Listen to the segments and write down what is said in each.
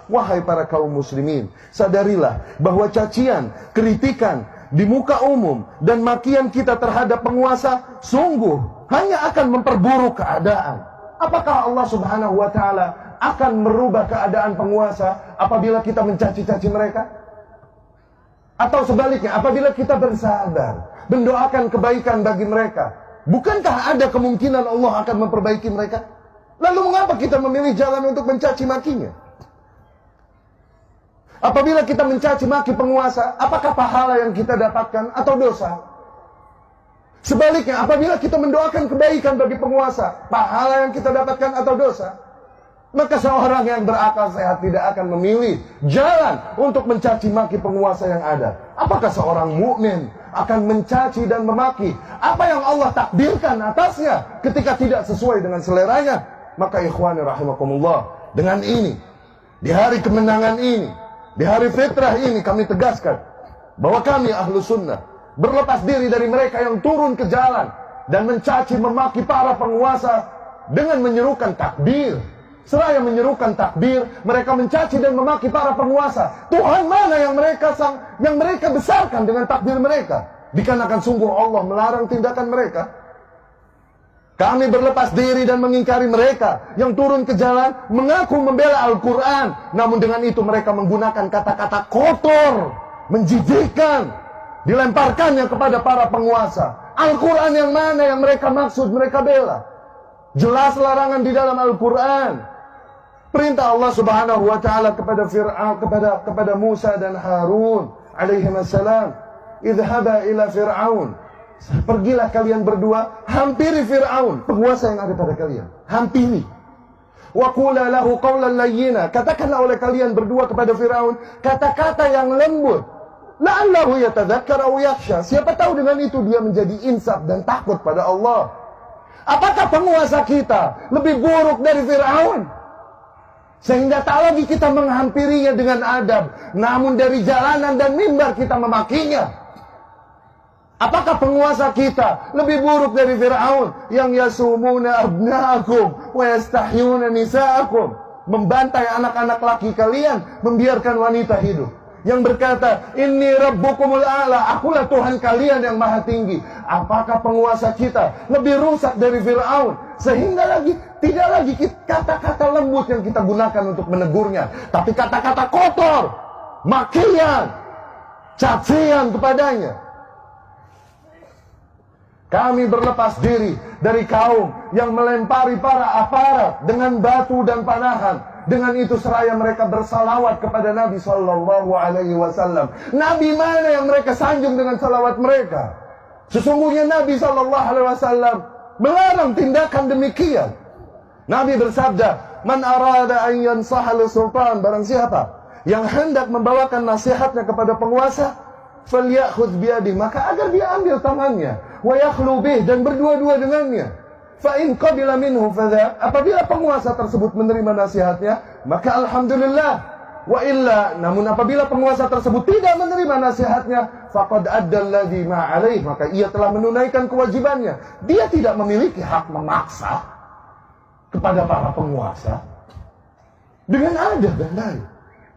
Wahai para kaum muslimin, sadarilah bahwa cacian, kritikan di muka umum dan makian kita terhadap penguasa sungguh hanya akan memperburuk keadaan. Apakah Allah Subhanahu wa Ta'ala akan merubah keadaan penguasa apabila kita mencaci-caci mereka? Atau sebaliknya, apabila kita bersabar, mendoakan kebaikan bagi mereka, bukankah ada kemungkinan Allah akan memperbaiki mereka? Lalu mengapa kita memilih jalan untuk mencaci makinya? Apabila kita mencaci maki penguasa, apakah pahala yang kita dapatkan atau dosa? Sebaliknya, apabila kita mendoakan kebaikan bagi penguasa, pahala yang kita dapatkan atau dosa? Maka seorang yang berakal sehat tidak akan memilih jalan untuk mencaci maki penguasa yang ada. Apakah seorang mukmin akan mencaci dan memaki apa yang Allah takdirkan atasnya ketika tidak sesuai dengan seleranya? Maka ikhwani rahimakumullah, dengan ini, di hari kemenangan ini, di hari fitrah ini kami tegaskan bahwa kami ahlu sunnah berlepas diri dari mereka yang turun ke jalan dan mencaci memaki para penguasa dengan menyerukan takbir. Seraya menyerukan takbir, mereka mencaci dan memaki para penguasa. Tuhan mana yang mereka besarkan dengan takbir mereka? Dikarenakan sungguh Allah melarang tindakan mereka. Kami berlepas diri dan mengingkari mereka yang turun ke jalan mengaku membela Al-Quran, namun dengan itu mereka menggunakan kata-kata kotor, menjijikkan, dilemparkannya kepada para penguasa. Al-Quran yang mana yang mereka maksud, mereka bela? Jelas larangan di dalam Al-Quran. Perintah Allah Subhanahu wa Ta'ala kepada Fir'aun, kepada Musa dan Harun alaihissalam, idhaba ila Fir'aun, pergilah kalian berdua, hampiri Fir'aun, penguasa yang ada pada kalian, hampiri. Wa qula lahu qawlan layyina, katakanlah oleh kalian berdua kepada Fir'aun kata-kata yang lembut, la'allahu yatadzakkar aw yakhsha, siapa tahu dengan itu dia menjadi insaf dan takut pada Allah. Apakah penguasa kita lebih buruk dari Fir'aun? Sehingga tak lagi kita menghampirinya dengan adab, namun dari jalanan dan mimbar kita memakinya. Apakah penguasa kita lebih buruk dari Fir'aun yang yasumuna abna'akum wa yastahyuna nisa'akum, membantai anak-anak laki kalian, membiarkan wanita hidup, yang berkata inni rabbukumul a'la, akulah Tuhan kalian yang maha tinggi? Apakah penguasa kita lebih rusak dari Fir'aun? Sehingga tidak lagi kata-kata lembut yang kita gunakan untuk menegurnya, tapi kata-kata kotor, makian, cacian kepadanya. Kami berlepas diri dari kaum yang melempari para aparat dengan batu dan panahan. Dengan itu seraya mereka bersalawat kepada Nabi Sallallahu Alaihi Wasallam. Nabi mana yang mereka sanjung dengan salawat mereka? Sesungguhnya Nabi Sallallahu Alaihi Wasallam melarang tindakan demikian. Nabi bersabda, "Man arada an yansaha lis-sultan," barang siapa yang hendak membawakan nasihatnya kepada penguasa, falyakhudh biyadihi, maka agar dia ambil tangannya, wa yakhlu bih, dan berdua-dua dengannya. Fa in qabila minhu fadha, apabila penguasa tersebut menerima nasihatnya, maka alhamdulillah. Wa illa, namun apabila penguasa tersebut tidak menerima nasihatnya, faqad adda alladhi ma alaih, maka ia telah menunaikan kewajibannya. Dia tidak memiliki hak memaksa kepada para penguasa dengan adab dan baik.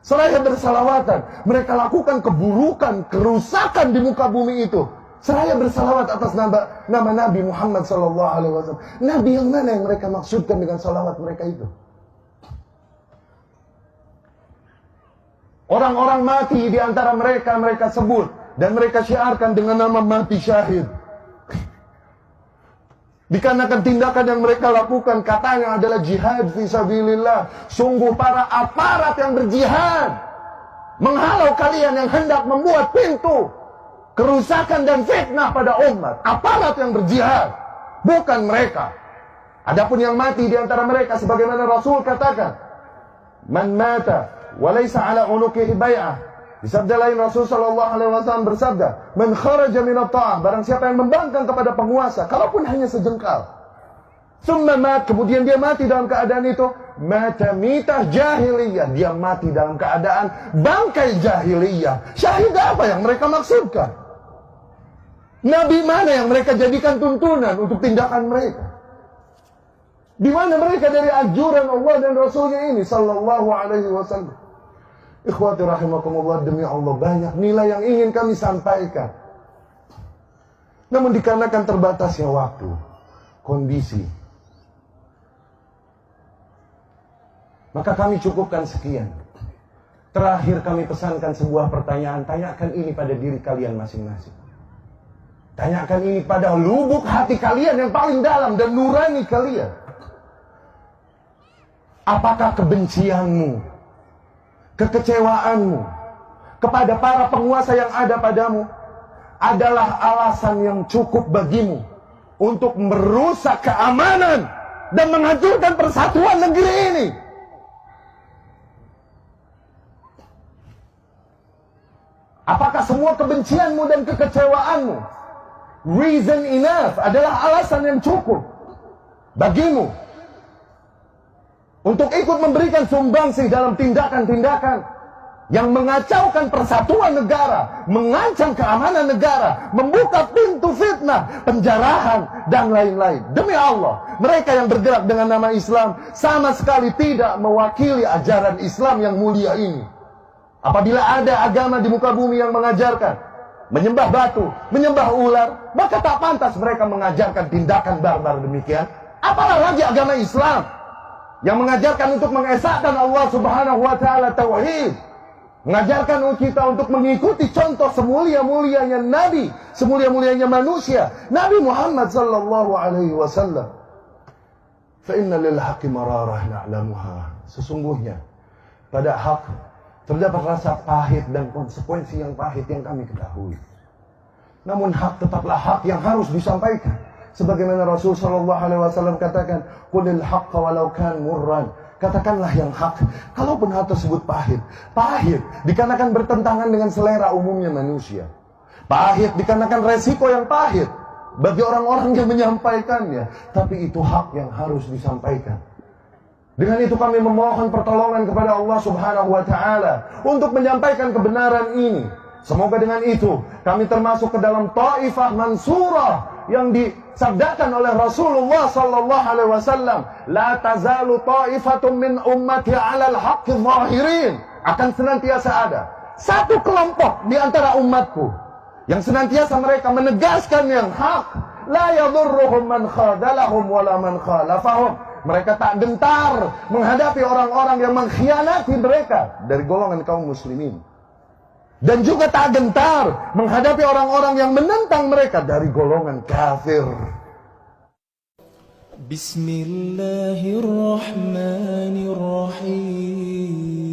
Seraya bersalawatan, mereka lakukan keburukan, kerusakan di muka bumi itu. Seraya bersalawat atas nama Nabi Muhammad SAW. Nabi yang mana yang mereka maksudkan dengan salawat mereka itu? Orang-orang mati di antara mereka, mereka sebut dan mereka syiarkan dengan nama mati syahid. Dikarenakan tindakan yang mereka lakukan katanya adalah jihad fisabilillah. Sungguh para aparat yang berjihad menghalau kalian yang hendak membuat pintu kerusakan dan fitnah pada umat. Aparat yang berjihad, bukan mereka. Adapun yang mati di antara mereka, sebagaimana Rasul katakan, man mata walaysa ala unuqihi bai'ah. Di sabda lain Rasul sallallahu alaihi wasallam bersabda, man kharaja min at-ta'ah, barang siapa yang membangkang kepada penguasa, kalaupun hanya sejengkal, summa mat, kemudian dia mati dalam keadaan itu, mata mitah jahiliyah, dia mati dalam keadaan bangkai jahiliyah. Syahid apa yang mereka maksudkan? Nabi mana yang mereka jadikan tuntunan untuk tindakan mereka? Di mana mereka dari anjuran Allah dan Rasulnya ini sallallahu alaihi wasallam? Ikhwati rahimakumullah, demi Allah banyak nilai yang ingin kami sampaikan. Namun dikarenakan terbatasnya waktu, kondisi, maka kami cukupkan sekian. Terakhir kami pesankan sebuah pertanyaan. Tanyakan ini pada diri kalian masing-masing. Tanyakan ini pada lubuk hati kalian yang paling dalam dan nurani kalian. Apakah kebencianmu, kekecewaanmu kepada para penguasa yang ada padamu adalah alasan yang cukup bagimu untuk merusak keamanan dan menghancurkan persatuan negeri ini? Apakah semua kebencianmu dan kekecewaanmu reason enough, adalah alasan yang cukup bagimu untuk ikut memberikan sumbangsih dalam tindakan-tindakan yang mengacaukan persatuan negara, mengancam keamanan negara, membuka pintu fitnah, penjarahan, dan lain-lain? Demi Allah, mereka yang bergerak dengan nama Islam sama sekali tidak mewakili ajaran Islam yang mulia ini. Apabila ada agama di muka bumi yang mengajarkan menyembah batu, menyembah ular, maka tak pantas mereka mengajarkan tindakan barbar demikian. Apalah lagi agama Islam yang mengajarkan untuk mengesahkan Allah Subhanahu wa taala tauhid, mengajarkan kita untuk mengikuti contoh semulia-mulianya Nabi, semulia-mulianya manusia, Nabi Muhammad sallallahu alaihi wasallam. Fa inna lil haqqi mararah na'lamuha. Sesungguhnya pada hak terdapat rasa pahit dan konsekuensi yang pahit yang kami ketahui. Namun hak tetaplah hak yang harus disampaikan. Sebagaimana Rasul sallallahu alaihi wasallam katakan, "Qulil haqqa walau kan murran." Katakanlah yang hak, kalaupun hal tersebut pahit. Pahit dikarenakan bertentangan dengan selera umumnya manusia. Pahit dikarenakan resiko yang pahit bagi orang-orang yang menyampaikannya. Tapi itu hak yang harus disampaikan. Dengan itu kami memohon pertolongan kepada Allah Subhanahu wa taala untuk menyampaikan kebenaran ini. Semoga dengan itu kami termasuk ke dalam taifah mansurah yang disabdakan oleh Rasulullah sallallahu alaihi wasallam, la tazalu taifatun min ummati 'alal haqqi zahirin. Akan senantiasa ada satu kelompok di antara umatku yang senantiasa mereka menegaskan yang hak, la yadhurruhum man khadalahum wala man khalafahum. Mereka tak gentar menghadapi orang-orang yang mengkhianati mereka dari golongan kaum muslimin. Dan juga tak gentar menghadapi orang-orang yang menentang mereka dari golongan kafir. Bismillahirrahmanirrahim.